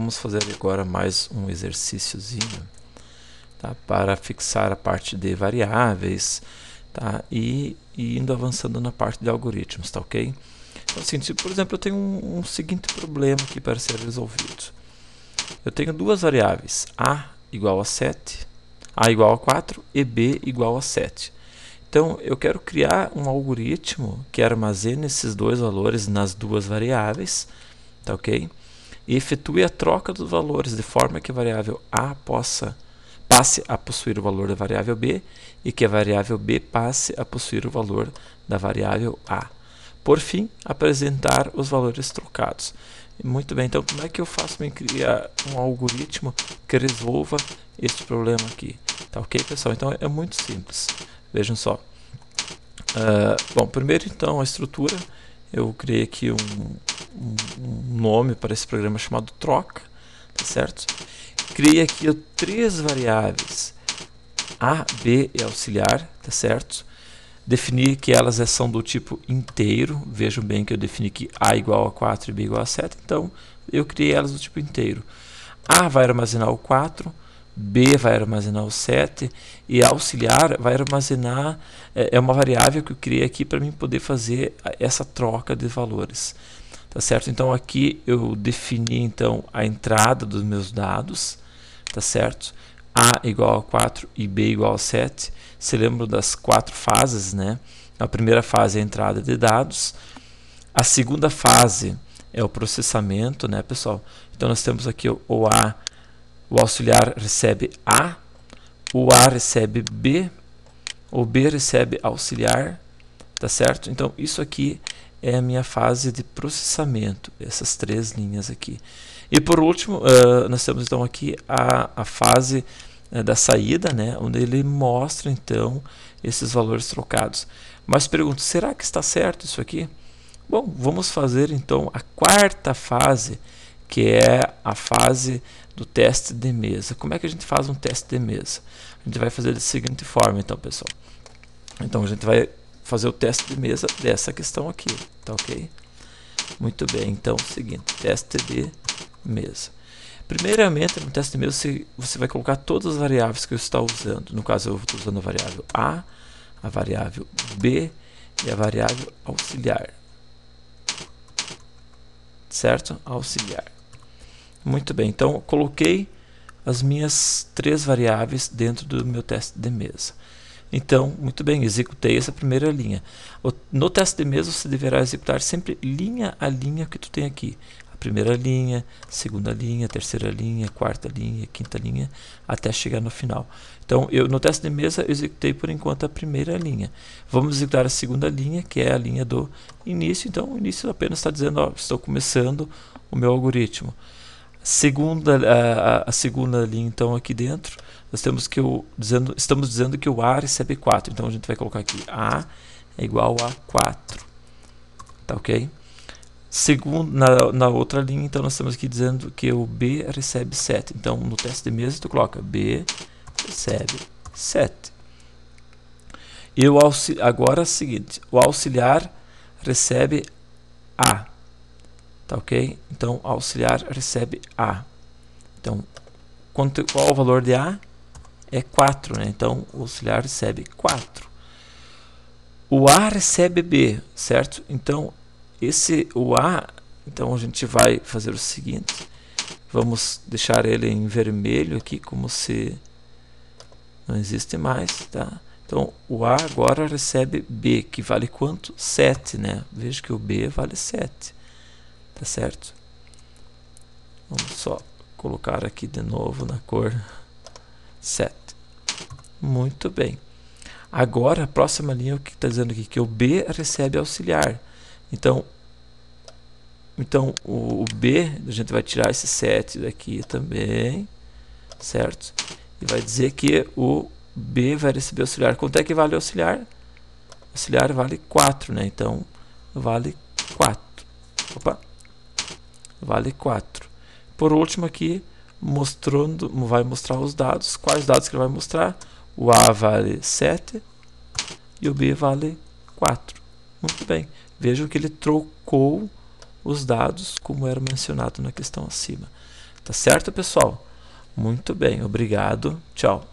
vamos fazer agora mais um exercíciozinho, tá? Para fixar a parte de variáveis, tá? E indo avançando na parte de algoritmos, tá ok? Então, assim, por exemplo, eu tenho um seguinte problema aqui para ser resolvido. Eu tenho duas variáveis, a igual a 7, a igual a 4 e b igual a 7. Então, eu quero criar um algoritmo que armazene esses dois valores nas duas variáveis, tá ok? E efetue a troca dos valores de forma que a variável a passe a possuir o valor da variável b e que a variável b passe a possuir o valor da variável a. Por fim, apresentar os valores trocados. Muito bem, então como é que eu faço para criar um algoritmo que resolva este problema aqui? Tá ok, pessoal? Então é muito simples. Vejam só. Bom, primeiro então a estrutura. Eu criei aqui um nome para esse programa chamado troca, tá certo? Criei aqui três variáveis, a, b e auxiliar, tá certo? Defini que elas são do tipo inteiro. Vejam bem que eu defini que a igual a 4 e b igual a 7, então eu criei elas do tipo inteiro. A vai armazenar o 4, b vai armazenar o 7 e auxiliar vai armazenar, é uma variável que eu criei aqui para mim poder fazer essa troca de valores. Tá certo? Então aqui eu defini então a entrada dos meus dados, tá certo? A igual a 4 e b igual a 7. Se lembram das quatro fases, né? A primeira fase é a entrada de dados. A segunda fase é o processamento, né, pessoal? Então nós temos aqui o A, o auxiliar recebe A, o A recebe B, o B recebe auxiliar, tá certo? Então isso aqui é a minha fase de processamento, essas três linhas aqui. E por último, nós temos então aqui a fase da saída, né, onde ele mostra então esses valores trocados. Mas pergunto, será que está certo isso aqui? Bom, vamos fazer então a quarta fase, que é a fase do teste de mesa. Como é que a gente faz um teste de mesa? A gente vai fazer da seguinte forma, então, pessoal. Então a gente vai fazer o teste de mesa dessa questão aqui, tá ok? Muito bem, então seguinte, teste de mesa. Primeiramente, no teste de mesa, você vai colocar todas as variáveis que eu estou usando. No caso, eu estou usando a variável a variável b e a variável auxiliar. Certo? Auxiliar. Muito bem, então eu coloquei as minhas três variáveis dentro do meu teste de mesa. Então, muito bem, executei essa primeira linha. No teste de mesa, você deverá executar sempre linha a linha que tu tem aqui. A primeira linha, segunda linha, terceira linha, quarta linha, quinta linha, até chegar no final. Então, no teste de mesa, eu executei por enquanto a primeira linha. Vamos executar a segunda linha, que é a linha do início. Então, o início apenas está dizendo, ó, estou começando o meu algoritmo. A segunda linha, então, aqui dentro, nós temos que estamos dizendo que o A recebe 4. Então, a gente vai colocar aqui A é igual a 4. Tá ok? Na outra linha, então, nós estamos aqui dizendo que o B recebe 7. Então, no teste de mesa, tu coloca B recebe 7. E agora é o seguinte, o auxiliar recebe A. Tá ok? Então, o auxiliar recebe A. Então, qual o valor de A? É 4, né? Então, o auxiliar recebe 4. O A recebe B, certo? Então, o A, então a gente vai fazer o seguinte. Vamos deixar ele em vermelho aqui, como se não existe mais, tá? Então, o A agora recebe B, que vale quanto? 7, né? Veja que o B vale 7. Tá certo? Vamos só colocar aqui de novo na cor 7. Muito bem. Agora, a próxima linha, o que está dizendo aqui? Que o B recebe auxiliar. Então o B, a gente vai tirar esse 7 daqui também, certo? E vai dizer que o B vai receber auxiliar. Quanto é que vale o auxiliar? O auxiliar vale 4, né? Então, vale 4. Opa! Vale 4. Por último aqui, vai mostrar os dados. Quais dados que ele vai mostrar? O A vale 7 e o B vale 4. Muito bem. Vejam que ele trocou os dados como era mencionado na questão acima. Tá certo, pessoal? Muito bem, obrigado. Tchau.